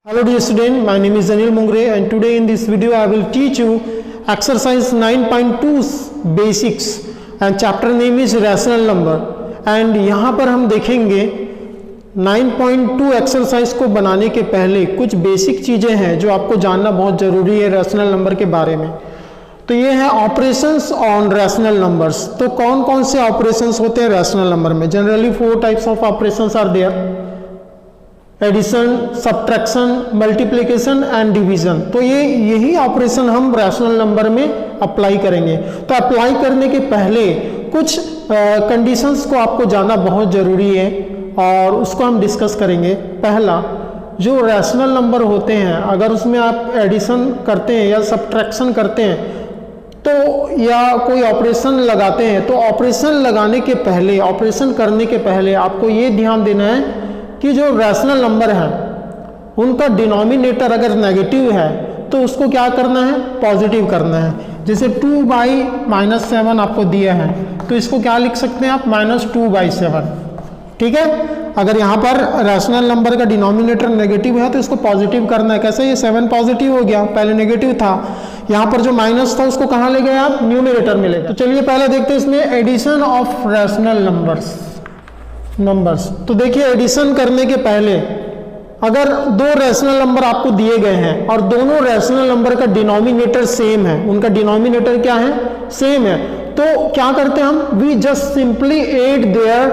Hello dear student, my name is Anil Mungre and today in this video I will teach you exercise 9.2 basics and chapter name is rational number and यहाँ पर हम देखेंगे 9.2 exercise को बनाने के पहले कुछ बेसिक चीज़ें हैं जो आपको जानना बहुत ज़रूरी है रैशनल नंबर के बारे में। तो ये है ऑपरेशंस ऑन रैशनल नंबर्स। तो कौन कौन से ऑपरेशंस होते हैं रैशनल नंबर में? Generally 4 types of operations are there, addition, subtraction, multiplication and division. तो यही ऑपरेशन हम रैशनल नंबर में अप्लाई करेंगे। तो अप्लाई करने के पहले कुछ कंडीशंस को आपको जानना बहुत ज़रूरी है और उसको हम डिस्कस करेंगे। पहला, जो रैशनल नंबर होते हैं अगर उसमें आप एडिशन करते हैं या सब्ट्रैक्शन करते हैं तो या कोई ऑपरेशन लगाते हैं तो ऑपरेशन लगाने के पहले, ऑपरेशन करने के पहले आपको ये ध्यान देना है कि जो रैशनल नंबर है उनका डिनोमिनेटर अगर नेगेटिव है तो उसको क्या करना है? पॉजिटिव करना है। जैसे 2/-7 आपको दिया है तो इसको क्या लिख सकते हैं आप? -2/7। ठीक है, अगर यहाँ पर रैशनल नंबर का डिनोमिनेटर नेगेटिव है तो इसको पॉजिटिव करना है। कैसे? ये 7 पॉजिटिव हो गया, पहले नेगेटिव था, यहाँ पर जो माइनस था उसको कहाँ ले गए आप? न्यूमरेटर में ले गए। तो चलिए पहले देखते हैं इसमें एडिशन ऑफ रैशनल नंबर्स। तो देखिए एडिशन करने के पहले अगर 2 रैशनल नंबर आपको दिए गए हैं और दोनों रैशनल नंबर का डिनोमिनेटर सेम है, उनका डिनोमिनेटर क्या है? सेम है, तो क्या करते हैं हम? We just simply add their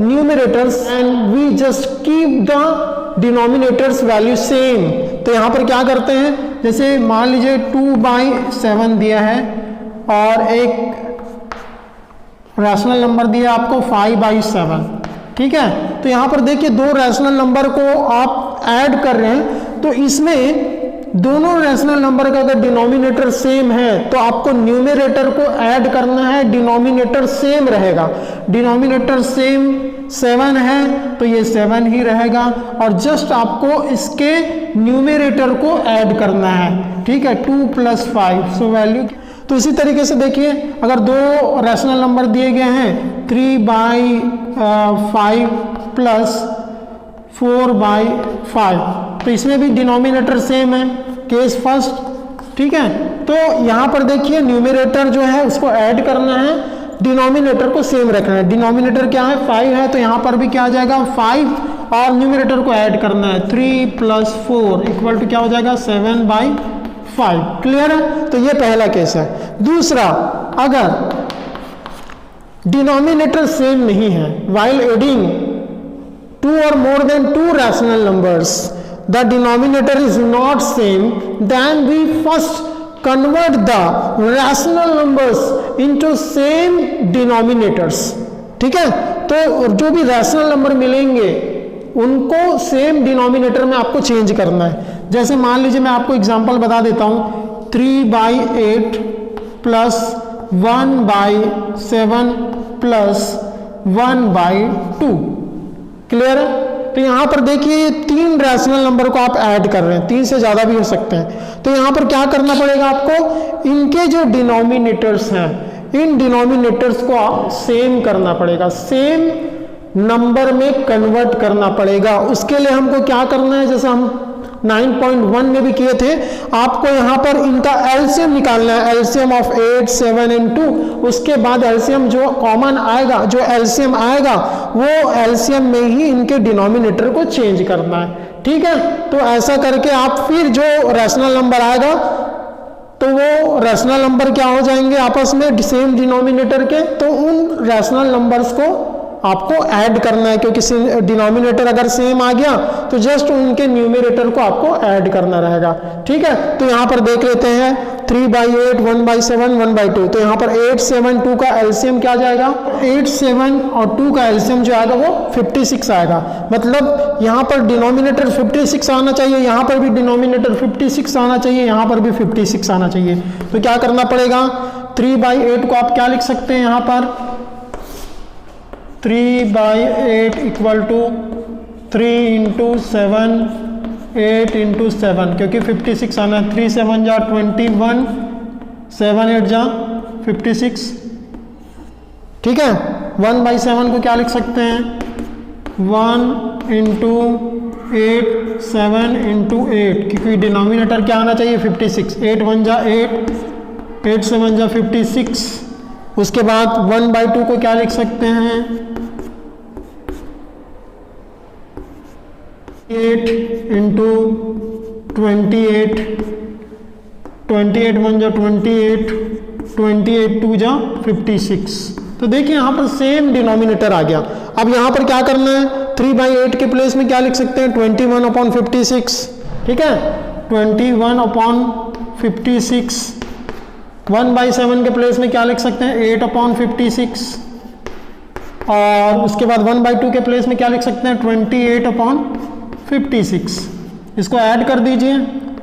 numerators and we just keep the denominators value same. तो यहाँ पर क्या करते हैं? जैसे मान लीजिए 2/7 दिया है और एक रैशनल नंबर दिया आपको 5/7। ठीक है, तो यहाँ पर देखिए 2 रैशनल नंबर को आप ऐड कर रहे हैं तो इसमें दोनों रैशनल नंबर का अगर डिनोमिनेटर सेम है तो आपको न्यूमरेटर को ऐड करना है, डिनोमिनेटर सेम रहेगा। डिनोमिनेटर सेम 7 है तो ये 7 ही रहेगा और जस्ट आपको इसके न्यूमरेटर को ऐड करना है। ठीक है, 2 + 5 सो वैल्यू। तो इसी तरीके से देखिए अगर 2 रैशनल नंबर दिए गए हैं 3/5 + 4/5 तो इसमें भी डिनोमिनेटर सेम है, केस फर्स्ट। ठीक है, तो यहाँ पर देखिए न्यूमरेटर जो है उसको ऐड करना है, डिनोमिनेटर को सेम रखना है। डिनोमिनेटर क्या है? 5 है, तो यहाँ पर भी क्या आ जाएगा? 5 और न्यूमरेटर को ऐड करना है 3 + 4 = क्या हो जाएगा? 7/5। क्लियर है? तो ये पहला केस है। दूसरा, अगर डिनोमिनेटर सेम नहीं है, while adding 2 or more than 2 rational numbers, the denominator is not same, then we first convert the rational numbers into same denominators। ठीक है, तो जो भी रैशनल नंबर मिलेंगे उनको सेम डिनोमिनेटर में आपको चेंज करना है। जैसे मान लीजिए मैं आपको एग्जांपल बता देता हूँ, 3/8 + 1/7 + 1/2। क्लियर है? तो यहाँ पर देखिए ये 3 रैशनल नंबर को आप ऐड कर रहे हैं, 3 से ज़्यादा भी हो सकते हैं। तो यहाँ पर क्या करना पड़ेगा आपको? इनके जो डिनोमिनेटर्स हैं इन डिनोमिनेटर्स को सेम करना पड़ेगा, सेम नंबर में कन्वर्ट करना पड़ेगा। उसके लिए हमको क्या करना है? जैसे हम 9.1 में भी किए थे, आपको यहाँ पर इनका एलसीएम निकालना है, एलसीएम ऑफ 8, 7 एंड 2। उसके बाद एलसीएम जो कॉमन आएगा, जो एलसीएम आएगा वो एलसीएम में ही इनके डिनोमिनेटर को चेंज करना है। ठीक है, तो ऐसा करके आप फिर जो रैशनल नंबर आएगा तो वो रैशनल नंबर क्या हो जाएंगे आपस में? सेम डिनोमिनेटर के। तो उन रैशनल नंबर्स को आपको ऐड करना है, क्योंकि डिनोमिनेटर अगर सेम आ गया तो जस्ट उनके न्यूमरेटर को आपको ऐड करना रहेगा। ठीक है, तो यहाँ पर देख लेते हैं 3/8, 1/7, 1/2। तो यहाँ पर 8, 7, 2 का एलसीएम क्या जाएगा? 8, 7 और 2 का एलसीएम जो आएगा वो 56 आएगा। मतलब यहाँ पर डिनोमिनेटर 56 आना चाहिए, यहाँ पर भी डिनोमिनेटर 56 आना चाहिए, यहाँ पर भी 56 आना चाहिए। तो क्या करना पड़ेगा? 3/8 को आप क्या लिख सकते हैं यहाँ पर? 3/8 = 3 × 7, 8 × 7, क्योंकि 56 आना है। 3 × 7 = 21, 7 × 8 = 56। ठीक है, 1/7 को क्या लिख सकते हैं? 1 × 8 7 इंटू 8, क्योंकि डिनोमिनेटर क्या आना चाहिए 56। 8 1 जा 8, 8 7 जा 56। उसके बाद 1/2 को क्या लिख सकते हैं 8 इंटू 28, 28 1 जा 28, 28 2 जा 56। तो देखिए यहाँ पर सेम डिनोमिनेटर आ गया। अब यहाँ पर क्या करना है 3/8 के प्लेस में क्या लिख सकते हैं 21/56, ठीक है 21/56। 1/7 के प्लेस में क्या लिख सकते हैं 8/56, और उसके बाद 1/2 के प्लेस में क्या लिख सकते हैं 28/56। इसको ऐड कर दीजिए,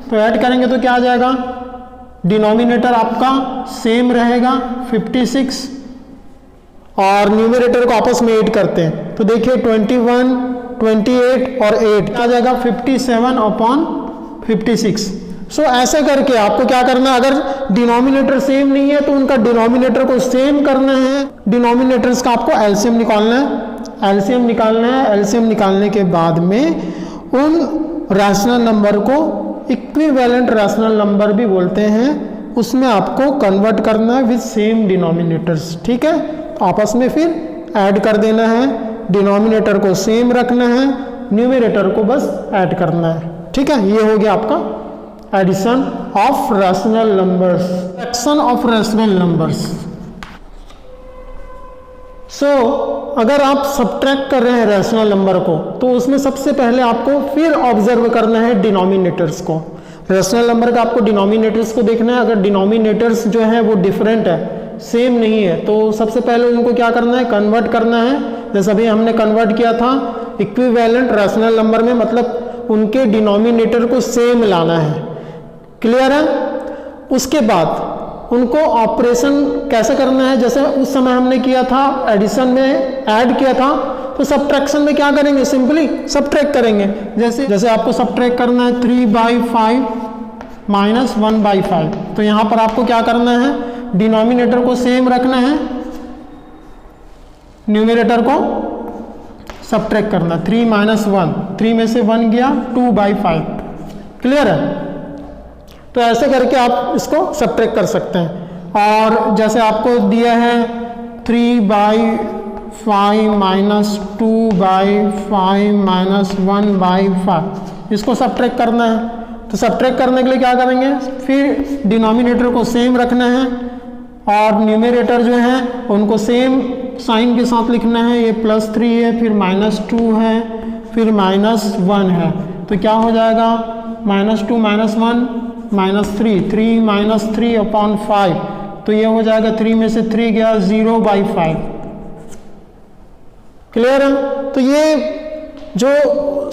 तो ऐड करेंगे तो क्या आ जाएगा, डिनोमिनेटर आपका सेम रहेगा 56 और न्यूमरेटर को आपस में ऐड करते हैं तो देखिए 21, 28 और 8 आ जाएगा 57/56। सो ऐसे करके आपको क्या करना है, अगर डिनोमिनेटर सेम नहीं है तो उनका डिनोमिनेटर को सेम करना है, डिनोमिनेटर्स का आपको एलसीएम निकालना है। एलसीएम निकालना है, एलसीएम निकालने के बाद में उन रैशनल नंबर को इक्विवेलेंट रैशनल नंबर भी बोलते हैं, उसमें आपको कन्वर्ट करना है विद सेम डिनोमिनेटर्स, ठीक है। तो आपस में फिर ऐड कर देना है, डिनोमिनेटर को सेम रखना है, न्यूमरेटर को बस ऐड करना है, ठीक है। ये हो गया आपका addition of rational numbers, action of rational numbers. So अगर आप सब्ट्रैक्ट कर रहे हैं रैशनल नंबर को तो उसमें सबसे पहले आपको फिर ऑब्जर्व करना है डिनोमिनेटर्स को। रैशनल नंबर का आपको डिनोमिनेटर्स को देखना है, अगर डिनोमिनेटर्स जो है वो डिफरेंट है, सेम नहीं है, तो सबसे पहले उनको क्या करना है, कन्वर्ट करना है। जैसे अभी हमने कन्वर्ट किया था इक्विवेलेंट रैशनल नंबर में, मतलब उनके डिनोमिनेटर को सेम लाना है, क्लियर है। उसके बाद उनको ऑपरेशन कैसे करना है, जैसे उस समय हमने किया था एडिशन में ऐड किया था, तो सब्ट्रैक्शन में क्या करेंगे, सिंपली सब्ट्रैक्ट करेंगे। जैसे आपको सब्ट्रैक्ट करना है 3/5 माइनस 1/5, तो यहाँ पर आपको क्या करना है, डिनोमिनेटर को सेम रखना है, न्यूमरेटर को सब्ट्रैक्ट करना। 3 - 1, 3 में से 1 गया 2/5, क्लियर है। तो ऐसे करके आप इसको सब्ट्रैक्ट कर सकते हैं। और जैसे आपको दिया है 3/5 माइनस 2/5 माइनस 1/5, इसको सब्ट्रैक्ट करना है। तो सब्ट्रैक्ट करने के लिए क्या करेंगे, फिर डिनोमिनेटर को सेम रखना है और न्यूमरेटर जो है उनको सेम साइन के साथ लिखना है। ये +3 है, फिर -2 है, फिर -1 है, तो क्या हो जाएगा -2 - 1 -3, 3 - 3/5, तो ये हो जाएगा 3 में से 3 गया 0/5, क्लियर है। तो ये जो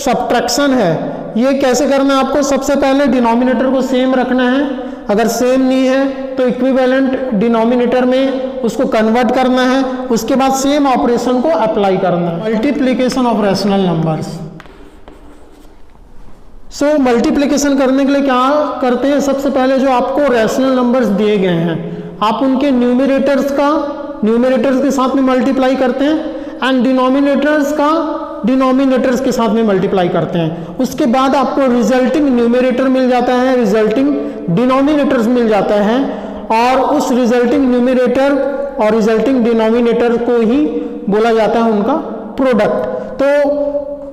सब्ट्रैक्शन है ये कैसे करना है, आपको सबसे पहले डिनोमिनेटर को सेम रखना है, अगर सेम नहीं है तो इक्विवेलेंट डिनोमिनेटर में उसको कन्वर्ट करना है, उसके बाद सेम ऑपरेशन को अप्लाई करना है। Multiplication of rational numbers. So multiplication करने के लिए क्या करते हैं, सबसे पहले जो आपको रैशनल नंबर्स दिए गए हैं आप उनके न्यूमरेटर्स के साथ में मल्टीप्लाई करते हैं एंड डिनोमिनेटर्स का डिनोमिनेटर्स के साथ में मल्टीप्लाई करते हैं। उसके बाद आपको रिजल्टिंग न्यूमरेटर मिल जाता है, रिजल्टिंग डिनोमिनेटर्स मिल जाता है, और उस रिजल्टिंग न्यूमरेटर और रिजल्टिंग डिनोमिनेटर को ही बोला जाता है उनका प्रोडक्ट। तो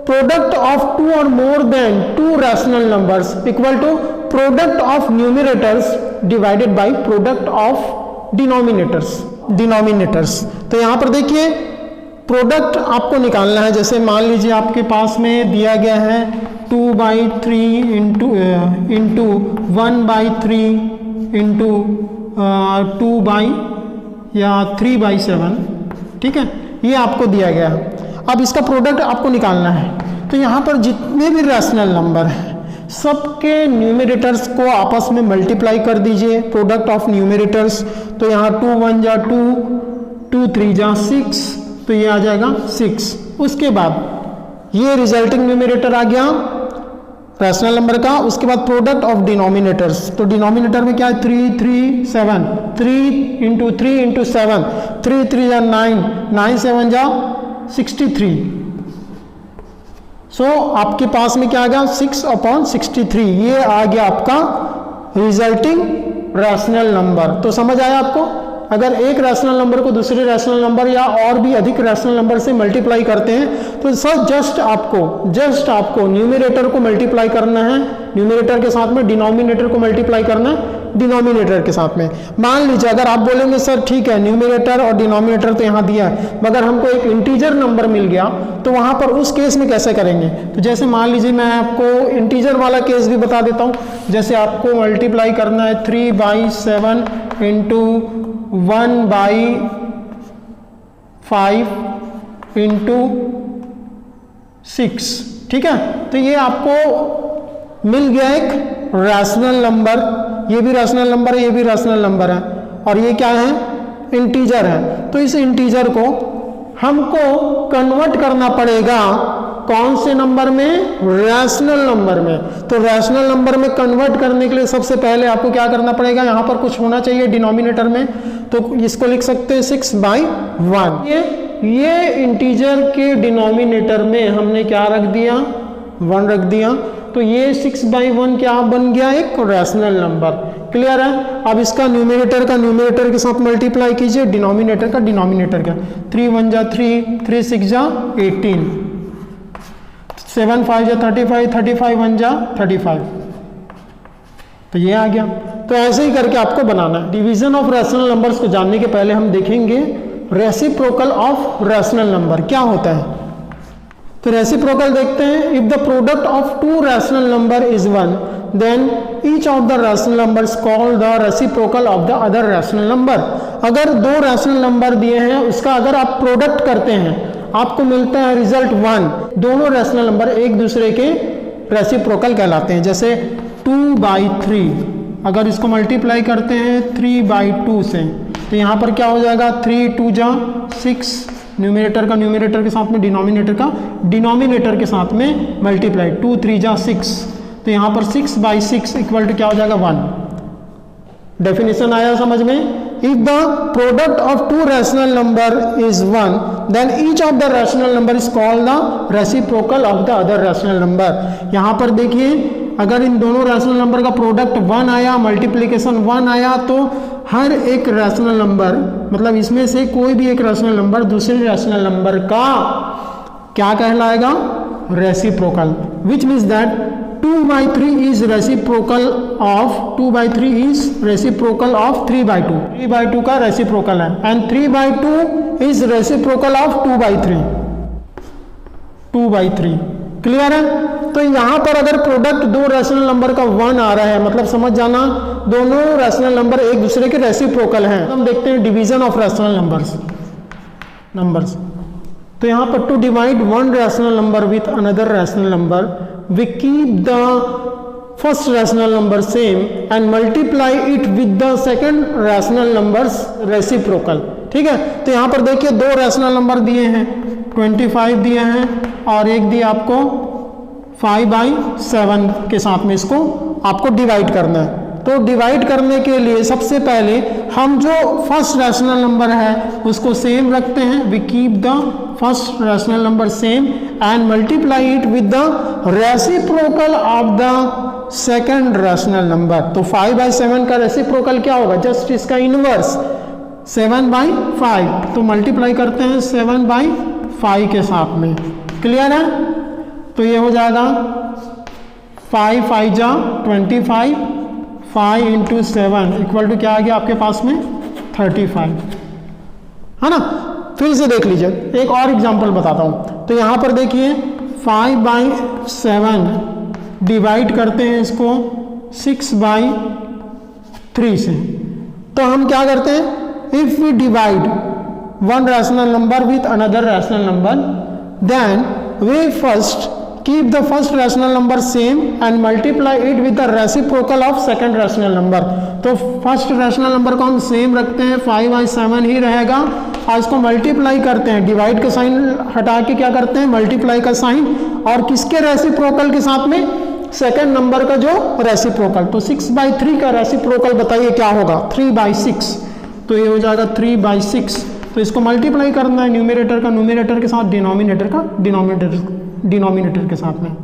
प्रोडक्ट ऑफ 2 और more than 2 rational numbers equal to product of numerators divided by product of denominators. तो यहाँ पर देखिए प्रोडक्ट आपको निकालना है। जैसे मान लीजिए आपके पास में दिया गया है 2/3 इंटू 1/3 इंटू 3/7, ठीक है, ये आपको दिया गया है। अब इसका प्रोडक्ट आपको निकालना है। तो यहाँ पर जितने भी रैशनल नंबर हैं सबके न्यूमरेटर्स को आपस में मल्टीप्लाई कर दीजिए, प्रोडक्ट ऑफ न्यूमरेटर्स। तो यहाँ 2 1 जा 2, 2 3 जा 6, तो ये आ जाएगा 6। उसके बाद ये रिजल्टिंग न्यूमरेटर आ गया रैशनल नंबर का। उसके बाद प्रोडक्ट ऑफ डिनोमिनेटर्स, तो डिनोमिनेटर में क्या है 3 3 7, 3 इंटू 3 इंटू 7, 3 3 जा 9, 9 7 जा 63, सो आपके पास में क्या आ गया 6/63, ये आ गया आपका रिजल्टिंग रैशनल नंबर। तो समझ आया आपको, अगर एक रैशनल नंबर को दूसरे रैशनल नंबर या और भी अधिक रैशनल नंबर से मल्टीप्लाई करते हैं तो सर जस्ट आपको न्यूमरेटर को मल्टीप्लाई करना है न्यूमरेटर के साथ में, डिनोमिनेटर को मल्टीप्लाई करना है डिनोमिनेटर के साथ में। मान लीजिए अगर आप बोलेंगे सर ठीक है न्यूमरेटर और डिनोमिनेटर तो यहाँ दिया है, मगर हमको एक इंटीजर नंबर मिल गया तो वहाँ पर उस केस में कैसे करेंगे? तो जैसे मान लीजिए मैं आपको इंटीजर वाला केस भी बता देता हूँ। जैसे आपको मल्टीप्लाई करना है 3/7 इंटू 1/5 इंटू 6, ठीक है। तो ये आपको मिल गया एक रैशनल नंबर, ये भी रैशनल नंबर है, ये भी रैशनल नंबर है, और ये क्या है? इंटीजर है। तो इस इंटीजर को हमको कन्वर्ट करना पड़ेगा कौन से नंबर में? रैशनल नंबर में। तो रैशनल नंबर में कन्वर्ट करने के लिए सबसे पहले आपको क्या करना पड़ेगा? यहाँ पर कुछ होना चाहिए डिनोमिनेटर में, तो इसको लिख सकते हैं 6/1। ये इंटीजर के डिनोमिनेटर में हमने क्या रख दिया? 1 रख दिया। तो ये 6/1 क्या बन गया? एक रैशनल नंबर। क्लियर है? अब इसका न्यूमरेटर का न्यूमरेटर के साथ मल्टीप्लाई कीजिए, डिनोमिनेटर का डिनोमिनेटर का। 3 1 जा 3, 3 6 जा 18, 7 5 जा 35, 35 1 जा 35। तो ये आ गया। तो ऐसे ही करके आपको बनाना है। डिवीजन ऑफ रैशनल नंबर्स को जानने के पहले हम देखेंगे रेसिप्रोकल ऑफ रैशनल नंबर क्या होता है। तो रेसिप्रोकल देखते हैं। If the product of two rational number is 1 then each of the rational numbers called the reciprocal of the other rational number. अगर दो रैशनल नंबर दिए हैं उसका अगर आप प्रोडक्ट करते हैं आपको मिलता है रिजल्ट 1, दोनों रैशनल नंबर एक दूसरे के रेसिप्रोकल कहलाते हैं। जैसे 2/3 अगर इसको मल्टीप्लाई करते हैं 3/2 से तो यहाँ पर क्या हो जाएगा? 3 2 जा 6, न्यूमरेटर का न्यूमरेटर के साथ में डिनोमिनेटर का डिनोमिनेटर के साथ में मल्टीप्लाई, 2 3 जा 6, तो यहाँ पर 6/6 इक्वल टू क्या हो जाएगा? 1। डेफिनेशन आया समझ में? If the product of two rational number is 1 then each of the rational number is called the reciprocal of the other rational number. यहाँ पर देखिए अगर इन दोनों रैशनल नंबर का प्रोडक्ट 1 आया, मल्टीप्लिकेशन 1 आया, तो हर एक रैशनल नंबर मतलब इसमें से कोई भी एक रैशनल नंबर दूसरे रैशनल नंबर का क्या कहलाएगा? Reciprocal. Which means that 2/3 is reciprocal of 2/3 is reciprocal of 3/2, 3/2 का रेसिप्रोकल है, and 3/2 is reciprocal of 2/3। Clear है? तो यहाँ पर अगर प्रोडक्ट दो रैशनल नंबर का 1 आ रहा है मतलब समझ जाना दोनों रैशनल नंबर एक दूसरे के रेसिप्रोकल हैं। हम देखते हैं डिवीजन ऑफ रैशनल नंबर्स। तो यहाँ पर to divide one rational number with another rational number we keep the first rational number same and multiply it with the second rational numbers reciprocal. ठीक है? तो यहाँ पर देखिए दो रैशनल नंबर दिए हैं, 25 दिए हैं और एक दिया आपको 5/7 के साथ में इसको आपको डिवाइड करना है। तो डिवाइड करने के लिए सबसे पहले हम जो फर्स्ट रैशनल नंबर है उसको सेम रखते हैं, we keep the first rational number same and multiply it with the reciprocal of the second rational number. तो 5/7 का रेसिप्रोकल क्या होगा? जस्ट इसका इनवर्स 7/5, तो मल्टीप्लाई करते हैं 7/5 के साथ में। क्लियर है? तो ये हो जाएगा 5 5 जा 25, 5 × 7 इक्वल टू क्या आ गया आपके पास में? 35, है ना? फिर से देख लीजिए, एक और एग्जांपल बताता हूँ। तो यहाँ पर देखिए 5/7 डिवाइड करते हैं इसको 6/3 से। तो हम क्या करते हैं? If we divide one rational number with another rational number then we first keep the first rational number same and multiply it with the reciprocal of second rational number। तो फर्स्ट रैशनल नंबर को हम same रखते हैं, 5/7 ही रहेगा और इसको multiply करते हैं, डिवाइड का साइन हटा के क्या करते हैं? मल्टीप्लाई का साइन, और किसके रेसिप्रोकल के साथ में? सेकंड नंबर का जो रेसिप्रोकल। तो 6/3 का रेसिप्रोकल बताइए क्या होगा? 3/6, तो ये हो जाएगा 3/6। तो इसको मल्टीप्लाई करना है न्यूमरेटर का न्यूमरेटर के साथ, डिनोमिनेटर का डिनोमिनेटर डिनोमिनेटर के साथ में।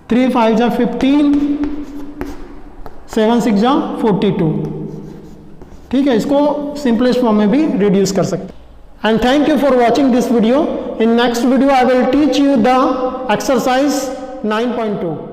3 5 जा 15, 7 6 जा 42। ठीक है, इसको सिंपलेस्ट फॉर्म में भी रिड्यूस कर सकते हैं। And thank you for watching this video. In next video I will teach you the exercise 9.2।